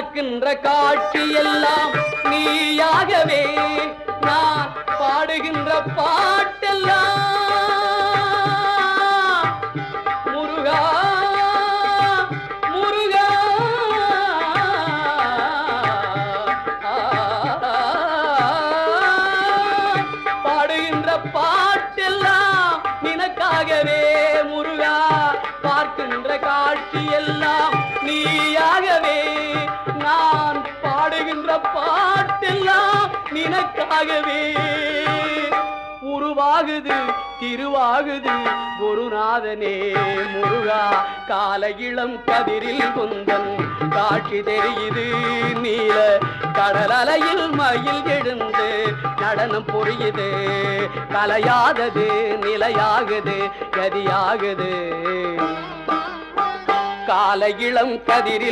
பார்க்கின்ற காட்சி எல்லாம் நீயாகவே நான் பாடுகின்ற பாட்டெல்லாம் முருகா முருகா பாடுகின்ற பாட்டெல்லாம் நினக்காகவே முருகா பார்க்கின்ற காட்சி எல்லாம் நீயாகவே நான் பாடுகின்ற பாட்டெல்லாம் நினக்காகவே உருவாகுது திருவாகுது குருநாதனே முருகா கால இளம் கதிரில் குந்தன் காட்சி தெரியுது நீல கடல் அலையில் மயில் எழுந்து நடனம் புரியுது கலையாதது நிலையாகுது கதியாகுது கால இளம் கதிரில்